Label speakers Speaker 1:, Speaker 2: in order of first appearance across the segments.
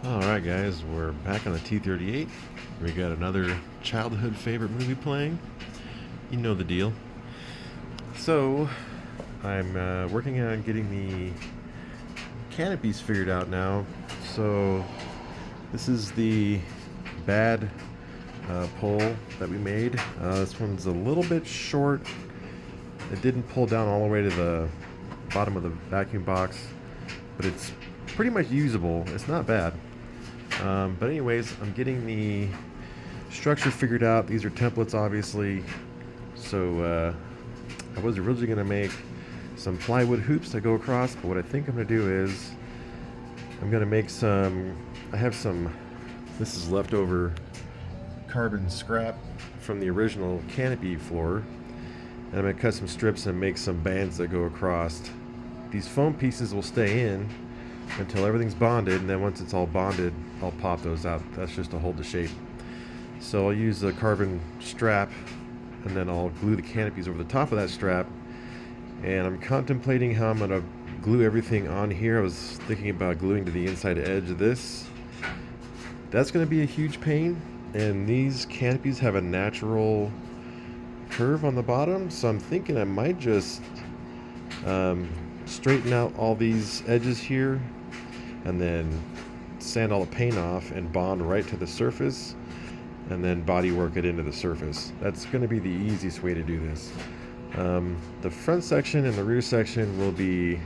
Speaker 1: Alright guys, we're back on the T-38. We got another childhood favorite movie playing. You know the deal. So, I'm working on getting the canopies figured out now. So, this is the bad pole that we made. This one's a little bit short. It didn't pull down all the way to the bottom of the vacuum box, but it's pretty much usable. It's not bad. But anyways, I'm getting the structure figured out. These are templates, obviously. So I was originally going to make some plywood hoops that go across, but what I think I'm going to do is I'm going to make some, I have some, this is leftover carbon scrap from the original canopy floor. And I'm going to cut some strips and make some bands that go across. These foam pieces will stay in until everything's bonded, and then once it's all bonded, I'll pop those out. That's just to hold the shape. So I'll use a carbon strap, and then I'll glue the canopies over the top of that strap. And I'm contemplating how I'm going to glue everything on here. I was thinking about gluing to the inside edge of this. That's going to be a huge pain, and these canopies have a natural curve on the bottom, so I'm thinking I might just straighten out all these edges here and then sand all the paint off and bond right to the surface and then body work it into the surface. That's going to be the easiest way to do this. The front section and the rear section will be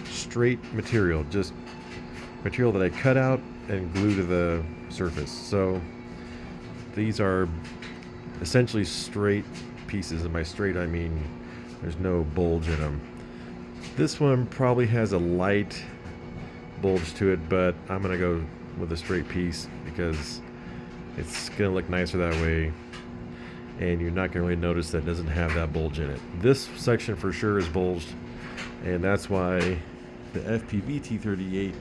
Speaker 1: straight material, just material that I cut out and glue to the surface. So these are essentially straight pieces, and by straight I mean there's no bulge in them. This one probably has a light bulge to it, but I'm gonna go with a straight piece because it's gonna look nicer that way, and you're not gonna really notice that it doesn't have that bulge in it. This section for sure is bulged, and that's why the FPV T-38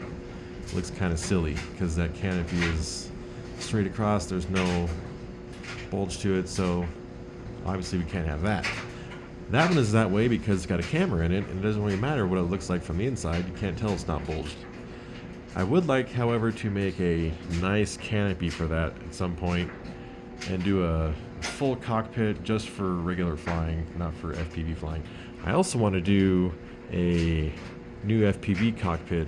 Speaker 1: looks kind of silly, because that canopy is straight across, there's no bulge to it, so obviously we can't have that. That one is that way because it's got a camera in it, and it doesn't really matter what it looks like from the inside. You can't tell it's not bulged. I would like, however, to make a nice canopy for that at some point and do a full cockpit just for regular flying, not for FPV flying. I also want to do a new FPV cockpit.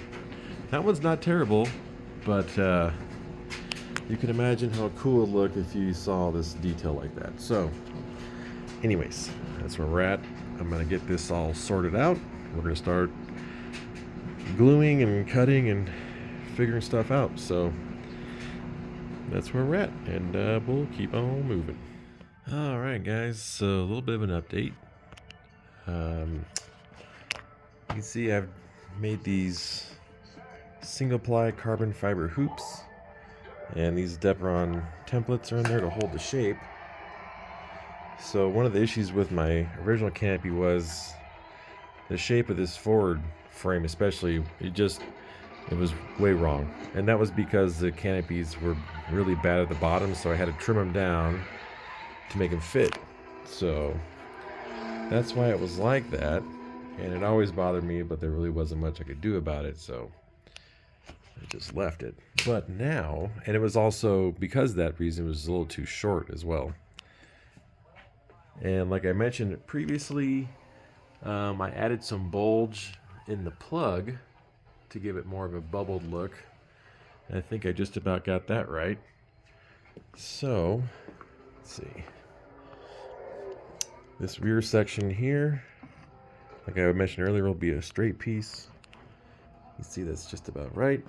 Speaker 1: That one's not terrible, but you can imagine how cool it would look if you saw this detail like that. So anyways, that's where we're at. I'm going to get this all sorted out. We're going to start gluing and cutting and figuring stuff out. So that's where we're at, and we'll keep on moving. Alright guys, so a little bit of an update. You can see I've made these single ply carbon fiber hoops, and these Depron templates are in there to hold the shape. So one of the issues with my original canopy was the shape of this forward frame, especially, it was way wrong. And that was because the canopies were really bad at the bottom, so I had to trim them down to make them fit. So that's why it was like that, and it always bothered me, but there really wasn't much I could do about it, so I just left it. But now, and it was also because of that reason, it was a little too short as well. And like I mentioned previously, I added some bulge in the plug to give it more of a bubbled look. And I think I just about got that right. So, let's see. This rear section here, like I mentioned earlier, will be a straight piece. You see that's just about right.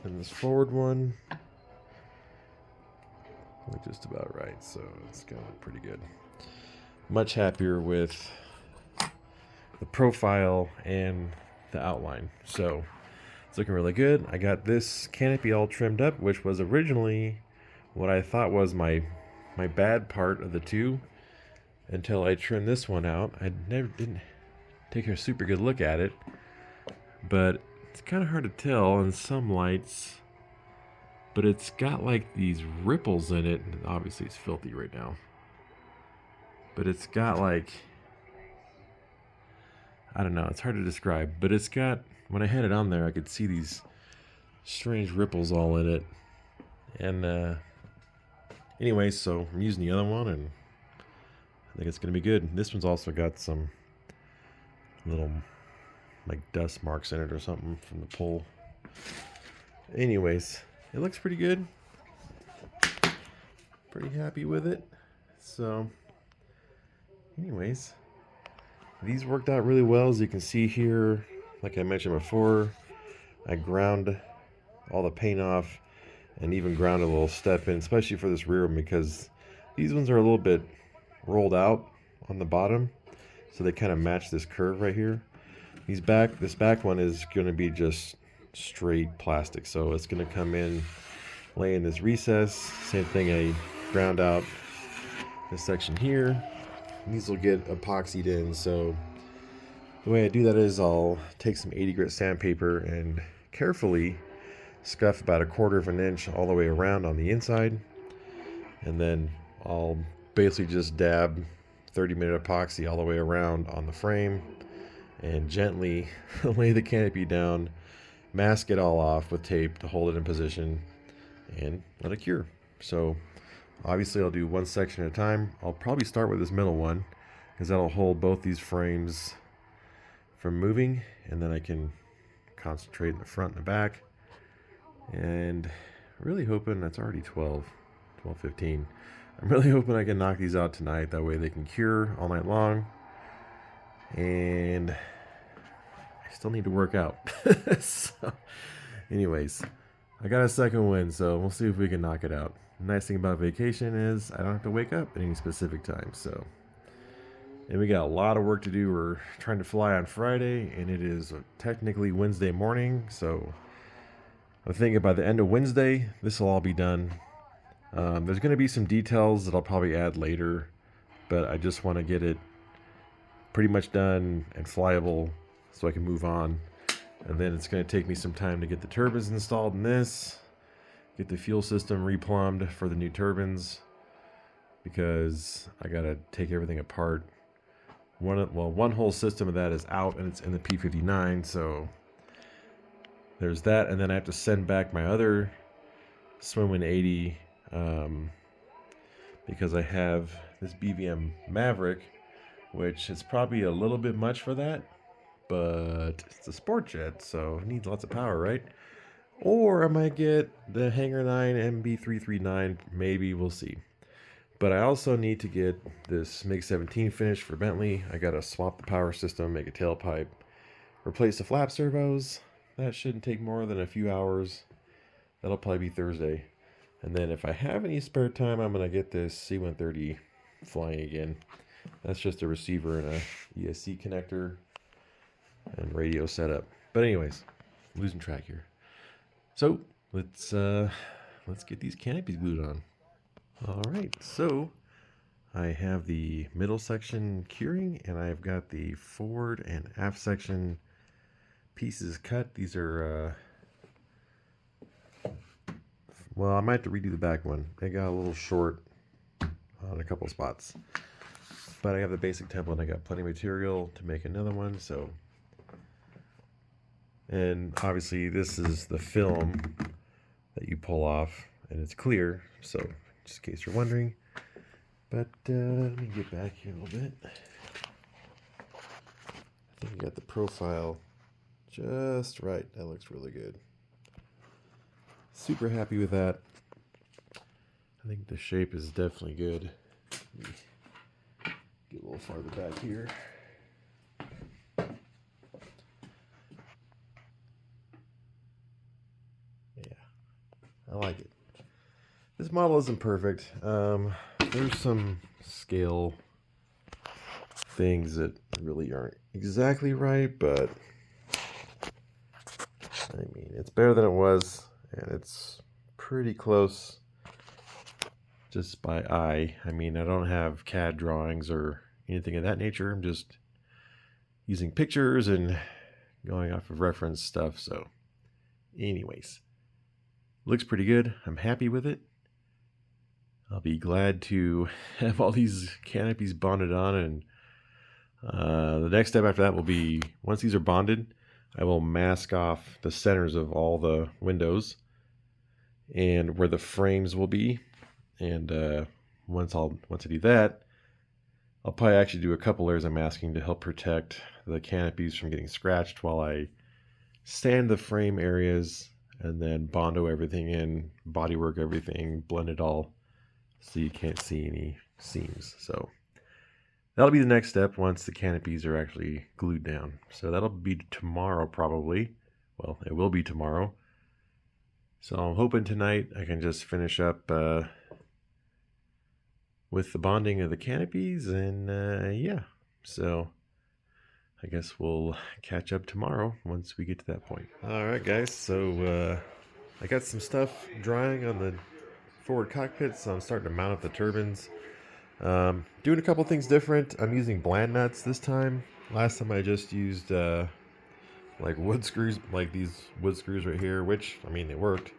Speaker 1: And this forward one, just about right. So it's gonna look pretty good. Much happier with the profile and the outline, so it's looking really good. I got this canopy all trimmed up, which was originally what I thought was my bad part of the two, until I trimmed this one out. I didn't take a super good look at it, but it's kind of hard to tell in some lights, but it's got like these ripples in it. Obviously it's filthy right now, but it's got like, I don't know, it's hard to describe, but it's got, when I had it on there, I could see these strange ripples all in it. And anyway, so I'm using the other one, and I think it's going to be good. This one's also got some little like dust marks in it or something from the pull. Anyways, it looks pretty good. Pretty happy with it. So anyways, these worked out really well. As you can see here, like I mentioned before, I ground all the paint off and even ground a little step in, especially for this rear one, because these ones are a little bit rolled out on the bottom, so they kind of match this curve right here. This back one is going to be just straight plastic, so it's going to come in, lay in this recess. Same thing, I ground out this section here. These will get epoxied in, so the way I do that is I'll take some 80 grit sandpaper and carefully scuff about 1/4 of an inch all the way around on the inside, and then I'll basically just dab 30-minute epoxy all the way around on the frame and gently lay the canopy down, mask it all off with tape to hold it in position, and let it cure. So obviously I'll do one section at a time. I'll probably start with this middle one because that'll hold both these frames from moving, and then I can concentrate in the front and the back. And really hoping, that's already 12:15. I'm really hoping I can knock these out tonight. That way they can cure all night long. And I still need to work out. So, anyways, I got a second win, so we'll see if we can knock it out. The nice thing about vacation is I don't have to wake up at any specific time. So, and we got a lot of work to do. We're trying to fly on Friday, and it is technically Wednesday morning. So I'm thinking by the end of Wednesday, this will all be done. There's going to be some details that I'll probably add later, but I just want to get it pretty much done and flyable so I can move on. And then it's going to take me some time to get the turbines installed in this, get the fuel system replumbed for the new turbines, because I got to take everything apart. One whole system of that is out, and it's in the P59, so there's that. And then I have to send back my other Swimwind 80 because I have this BVM Maverick, which is probably a little bit much for that, but it's a sport jet, so it needs lots of power, right? Or I might get the Hangar 9 MB339, maybe, we'll see. But I also need to get this MiG-17 finished for Bentley. I gotta swap the power system, make a tailpipe, replace the flap servos. That shouldn't take more than a few hours. That'll probably be Thursday. And then if I have any spare time, I'm gonna get this C-130 flying again. That's just a receiver and a ESC connector and radio setup. But anyways, losing track here. So let's get these canopies glued on. All right, so I have the middle section curing, and I've got the forward and aft section pieces cut. These are well, I might have to redo the back one. It got a little short on a couple spots, but I have the basic template. I got plenty of material to make another one. So, and obviously this is the film that you pull off, and it's clear, so just in case you're wondering. But let me get back here a little bit. I think I got the profile just right. That looks really good. Super happy with that. I think the shape is definitely good. Let me get a little farther back here. Yeah, I like it. This model isn't perfect. There's some scale things that really aren't exactly right, but I mean, it's better than it was, and it's pretty close just by eye. I mean, I don't have CAD drawings or anything of that nature. I'm just using pictures and going off of reference stuff. So anyways, looks pretty good. I'm happy with it. I'll be glad to have all these canopies bonded on, and the next step after that will be, once these are bonded, I will mask off the centers of all the windows and where the frames will be. And once I do that, I'll probably actually do a couple layers of masking to help protect the canopies from getting scratched while I sand the frame areas and then Bondo everything in, bodywork everything, blend it all so you can't see any seams. So that'll be the next step once the canopies are actually glued down. So that'll be tomorrow probably. Well, it will be tomorrow. So I'm hoping tonight I can just finish up with the bonding of the canopies, and yeah, so I guess we'll catch up tomorrow once we get to that point. All right, guys, so I got some stuff drying on the forward cockpit, so I'm starting to mount up the turbines. Doing a couple things different. I'm using bland nuts this time. Last time I just used like wood screws, like these wood screws right here, which, I mean, it worked.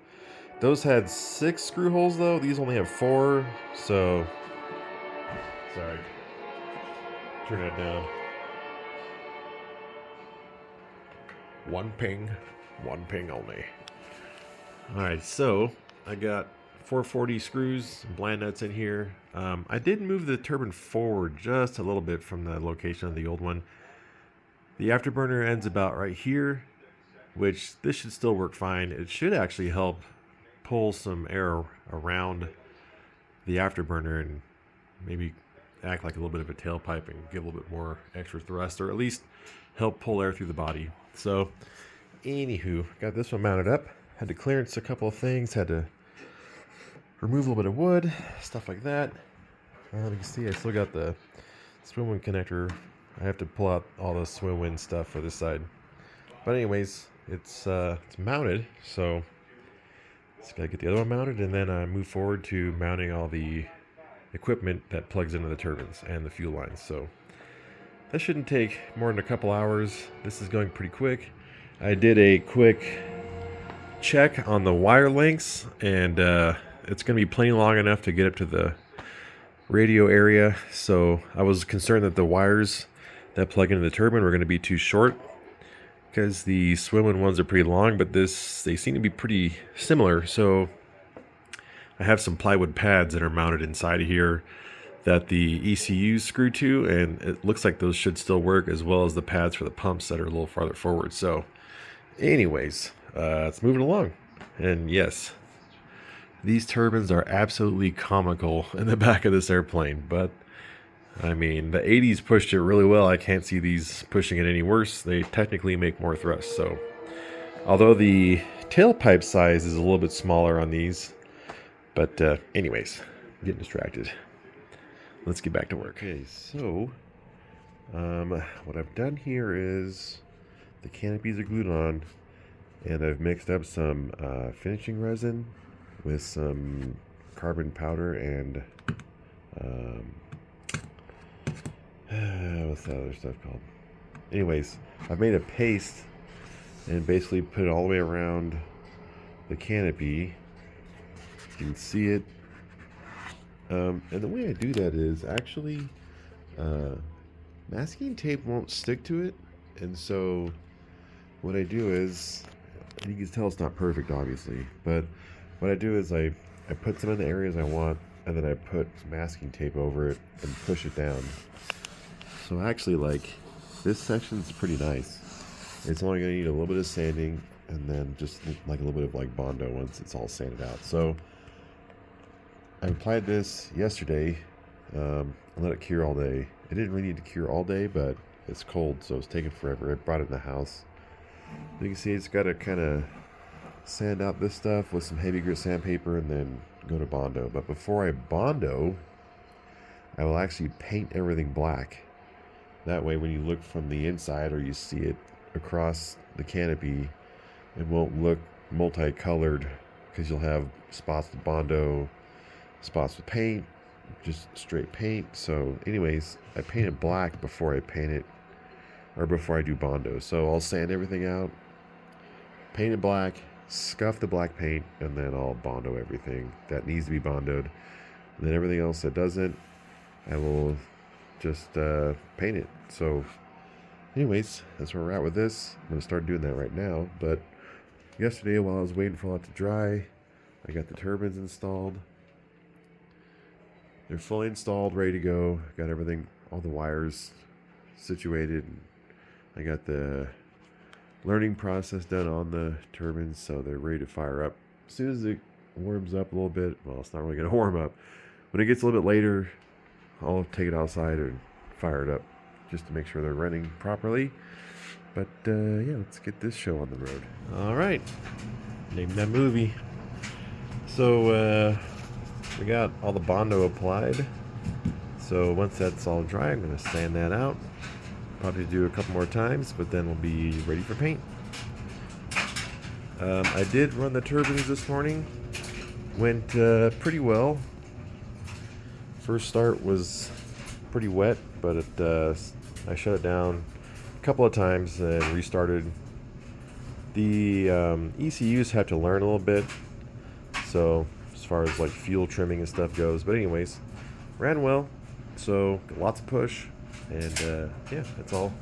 Speaker 1: Those had 6 screw holes though. These only have 4, so sorry. Turn that down. One ping only. Alright, so I got 440 screws and bland nuts in here. I did move the turbine forward just a little bit from the location of the old one. The afterburner ends about right here, which this should still work fine. It should actually help pull some air around the afterburner and maybe act like a little bit of a tailpipe and give a little bit more extra thrust, or at least help pull air through the body. So anywho, got this one mounted up. Had to clearance a couple of things, had to remove a little bit of wood, stuff like that. You can see I still got the swim wind connector. I have to pull out all the swim wind stuff for this side. But anyways, it's mounted, so just gotta get the other one mounted, and then move forward to mounting all the equipment that plugs into the turbines and the fuel lines. So that shouldn't take more than a couple hours. This is going pretty quick. I did a quick check on the wire lengths, and it's going to be plenty long enough to get up to the radio area. So I was concerned that the wires that plug into the turbine were going to be too short, because the swim ones are pretty long, but they seem to be pretty similar. So I have some plywood pads that are mounted inside of here that the ECUs screw to, and it looks like those should still work, as well as the pads for the pumps that are a little farther forward. So anyways, it's moving along. And yes, these turbines are absolutely comical in the back of this airplane, but I mean, the 80s pushed it really well. I can't see these pushing it any worse. They technically make more thrust. So although the tailpipe size is a little bit smaller on these, but anyways, I'm getting distracted. Let's get back to work. Okay, so what I've done here is the canopies are glued on, and I've mixed up some finishing resin with some carbon powder and what's that other stuff called? Anyways, I've made a paste and basically put it all the way around the canopy. You can see it. And the way I do that is actually masking tape won't stick to it, and so what I do is, and you can tell it's not perfect obviously, but what I do is I put some in the areas I want, and then I put masking tape over it and push it down. So actually, like, this section's pretty nice. It's only going to need a little bit of sanding, and then just like a little bit of like Bondo once it's all sanded out. So I applied this yesterday. I let it cure all day. It didn't really need to cure all day, but it's cold, so it's taking forever. I brought it in the house. You can see it's got to kind of sand out this stuff with some heavy grit sandpaper and then go to Bondo. But before I Bondo, I will actually paint everything black. That way when you look from the inside or you see it across the canopy, it won't look multicolored, because you'll have spots with Bondo, spots with paint, just straight paint. So anyways, I paint it black before I paint it, or before I do Bondo. So I'll sand everything out, paint it black, scuff the black paint, and then I'll Bondo everything that needs to be Bondoed. And then everything else that doesn't, I will just paint it. So anyways, that's where we're at with this. I'm going to start doing that right now. But yesterday, while I was waiting for all that to dry, I got the turbines installed. They're fully installed, ready to go. Got everything, all the wires situated. I got the learning process done on the turbines, so they're ready to fire up. As soon as it warms up a little bit, well, it's not really going to warm up. When it gets a little bit later, I'll take it outside and fire it up just to make sure they're running properly. But yeah, let's get this show on the road. All right, name that movie. So we got all the Bondo applied. So once that's all dry, I'm going to sand that out. Probably do a couple more times, but then we'll be ready for paint. I did run the turbines this morning. Went pretty well. First start was pretty wet, but I shut it down a couple of times and restarted. The ECUs have to learn a little bit, so as far as like fuel trimming and stuff goes. But anyways, ran well, so lots of push, and yeah, that's all.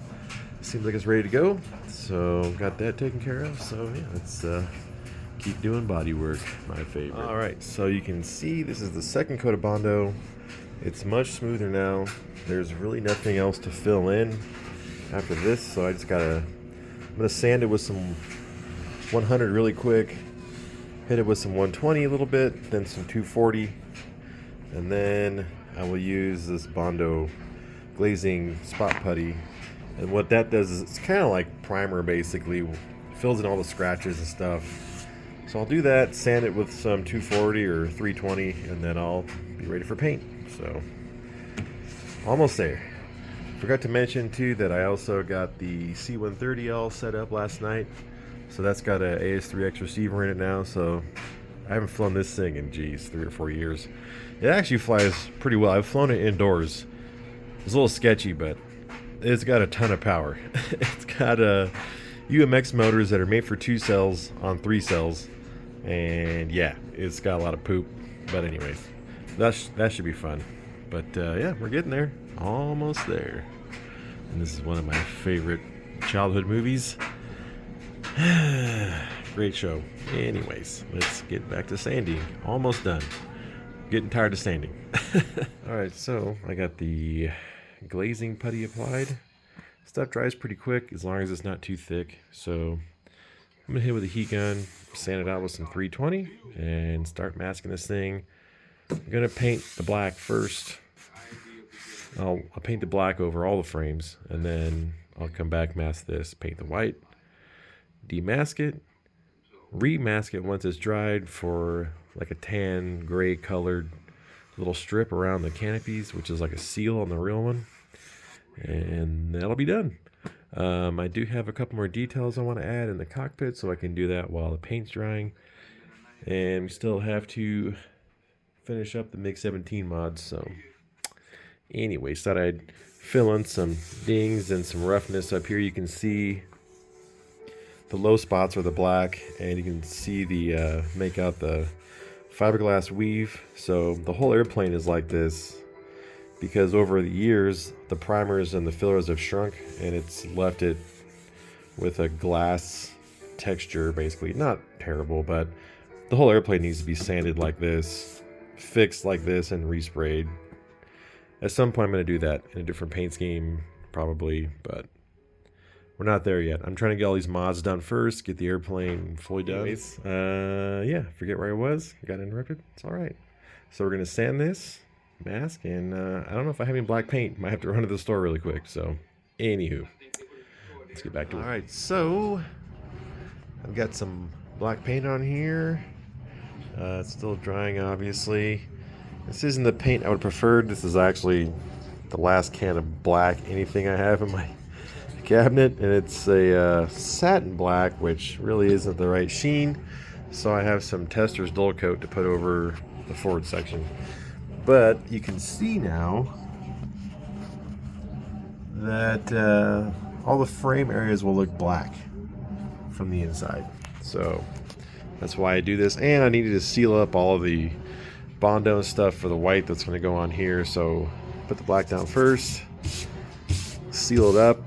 Speaker 1: Seems like it's ready to go, so got that taken care of. So yeah, let's keep doing body work, my favorite. All right, so you can see this is the second coat of Bondo. It's much smoother now. There's really nothing else to fill in after this, so I'm gonna sand it with some 100 really quick, hit it with some 120 a little bit, then some 240, and then I will use this Bondo glazing spot putty. And what that does is it's kind of like primer, basically fills in all the scratches and stuff. So I'll do that, sand it with some 240 or 320, and then I'll be ready for paint. So almost there. Forgot to mention too that I also got the C-130 all set up last night. So that's got a AS3X receiver in it now. So I haven't flown this thing in 3 or 4 years. It actually flies pretty well. I've flown it indoors. It's a little sketchy, but it's got a ton of power. It's got UMX motors that are made for 2 cells on 3 cells, and yeah, it's got a lot of poop. But anyways, that should be fun. But yeah, we're getting there, almost there. And this is one of my favorite childhood movies. Great show. Anyways, let's get back to sanding. Almost done. Getting tired of sanding. All right, so I got the glazing putty applied. Stuff dries pretty quick as long as it's not too thick. So I'm gonna hit with a heat gun, sand it out with some 320, and start masking this thing. I'm gonna paint the black first. I'll paint the black over all the frames, and then I'll come back, mask this, paint the white, demask it, remask it once it's dried for like a tan gray colored little strip around the canopies, which is like a seal on the real one, and that'll be done. I do have a couple more details I want to add in the cockpit, so I can do that while the paint's drying. And we still have to finish up the MiG-17 mods. So anyways, thought I'd fill in some dings and some roughness up here. You can see the low spots are the black, and you can see the make out the fiberglass weave. So the whole airplane is like this because over the years the primers and the fillers have shrunk, and it's left it with a glass texture. Basically not terrible, but the whole airplane needs to be sanded like this, fixed like this, and resprayed. At some point I'm going to do that in a different paint scheme probably, but we're not there yet. I'm trying to get all these mods done first, get the airplane fully done. Yeah, forget where I was. I got interrupted. It's all right. So we're going to sand this, mask, and I don't know if I have any black paint. Might have to run to the store really quick. So, anywho, let's get back to it. All right, so I've got some black paint on here. It's still drying, obviously. This isn't the paint I would prefer. This is actually the last can of black anything I have in my cabinet, and it's a satin black, which really isn't the right sheen, so I have some Tester's dull coat to put over the forward section. But you can see now that all the frame areas will look black from the inside, so that's why I do this. And I needed to seal up all of the Bondo stuff for the white that's going to go on here, so put the black down first, seal it up.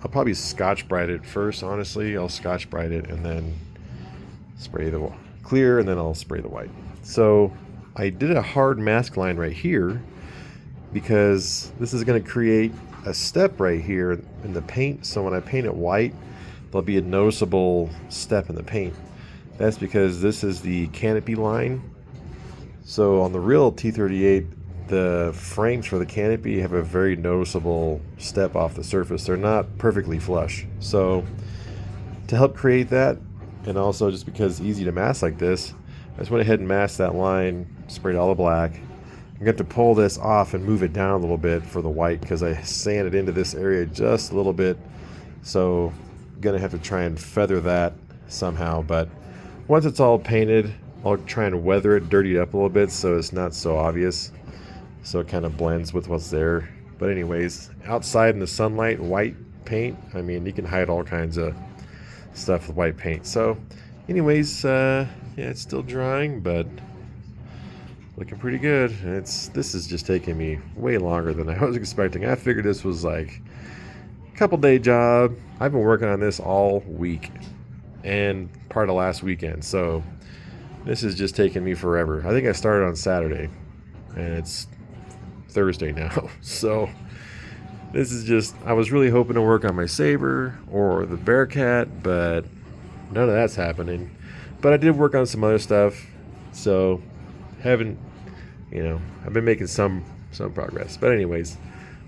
Speaker 1: I'll probably Scotch-Brite it first, honestly. I'll Scotch-Brite it and then spray the clear, and then I'll spray the white. So I did a hard mask line right here because this is going to create a step right here in the paint. So when I paint it white, there'll be a noticeable step in the paint. That's because this is the Canopy line. So on the real T-38, the frames for the Canopy have a very noticeable step off the surface. They're not perfectly flush. So to help create that, and also just because it's easy to mask like this, I just went ahead and masked that line, sprayed all the black. I'm going to have to pull this off and move it down a little bit for the white because I sanded into this area just a little bit. So I'm going to have to try and feather that somehow. But once it's all painted, I'll try and weather it, dirty it up a little bit so it's not so obvious. So it kind of blends with what's there. But anyways, outside in the sunlight, white paint, I mean, you can hide all kinds of stuff with white paint. So anyways, yeah, it's still drying, but looking pretty good. And this is just taking me way longer than I was expecting. I figured this was like a couple day job. I've been working on this all week and part of last weekend. So this is just taking me forever. I think I started on Saturday and it's Thursday now. So this is just, I was really hoping to work on my Sabre or the Bearcat, but none of that's happening. But I did work on some other stuff, so haven't, I've been making some progress. But anyways,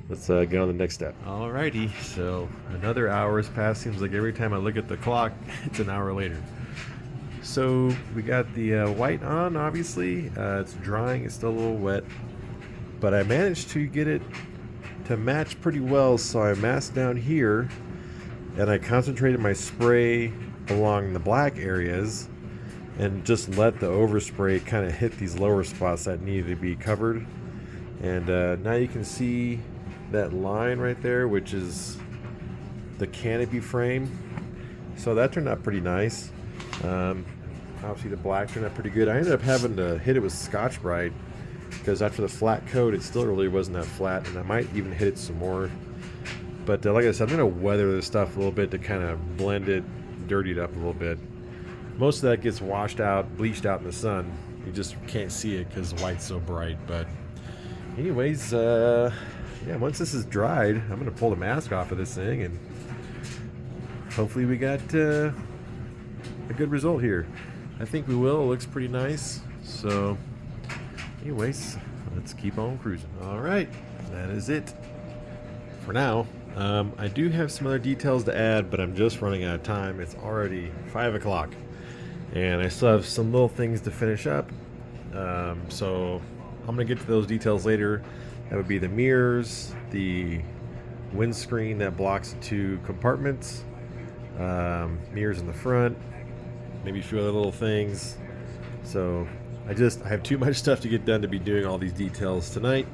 Speaker 1: let's get on the next step. Alrighty, so another hour has passed. Seems like every time I look at the clock, it's an hour later. So we got the white on, obviously. It's drying, it's still a little wet, but I managed to get it to match pretty well. So I masked down here and I concentrated my spray along the black areas and just let the overspray kind of hit these lower spots that needed to be covered. And now you can see that line right there, which is the Canopy frame. So that turned out pretty nice. Obviously the black turned out pretty good. I ended up having to hit it with Scotch-Brite because after the flat coat, it still really wasn't that flat, and I might even hit it some more. But like I said, I'm going to weather this stuff a little bit to kind of blend it, dirty it up a little bit. Most of that gets washed out, bleached out in the sun. You just can't see it because the white's so bright. But anyways, yeah, once this is dried, I'm going to pull the mask off of this thing, and hopefully we got a good result here. I think we will. It looks pretty nice. So anyways, let's keep on cruising. All right, that is it for now. I do have some other details to add, but I'm just running out of time. It's already 5 o'clock, and I still have some little things to finish up. So I'm going to get to those details later. That would be the mirrors, the windscreen that blocks the two compartments, mirrors in the front, maybe a few other little things. So I have too much stuff to get done to be doing all these details tonight.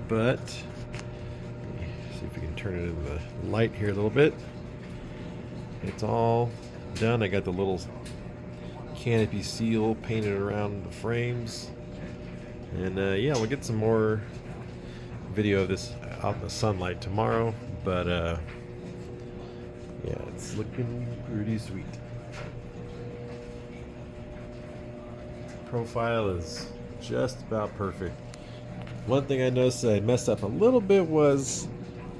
Speaker 1: But see if we can turn it in the light here a little bit. It's all done. I got the little Canopy seal painted around the frames. And yeah, we'll get some more video of this out in the sunlight tomorrow. But yeah, it's looking pretty sweet. Profile is just about perfect. One thing I noticed that I messed up a little bit was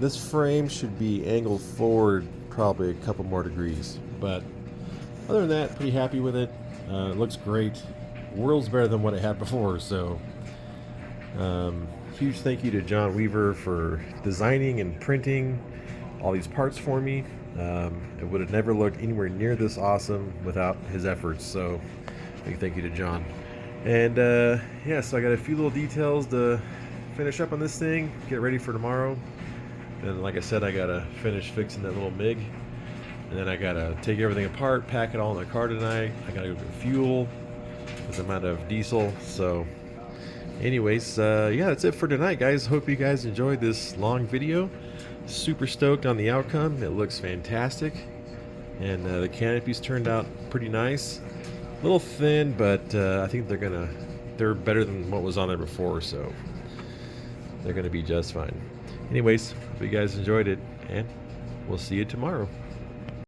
Speaker 1: this frame should be angled forward probably a couple more degrees, but other than that, pretty happy with it. It looks great, worlds better than what I had before. So huge thank you to John Weaver for designing and printing all these parts for me. It would have never looked anywhere near this awesome without his efforts. So big thank you to John. And yeah, so I got a few little details to finish up on this thing, get ready for tomorrow. And like I said, I gotta finish fixing that little MiG, and then I gotta take everything apart, pack it all in the car tonight. I gotta go get fuel because I'm out of diesel. So anyways, yeah, that's it for tonight, guys. Hope you guys enjoyed this long video. Super stoked on the outcome. It looks fantastic, and the canopies turned out pretty nice. A little thin, but I think they're better than what was on there before, so they're gonna be just fine. Anyways, hope you guys enjoyed it, and We'll see you tomorrow.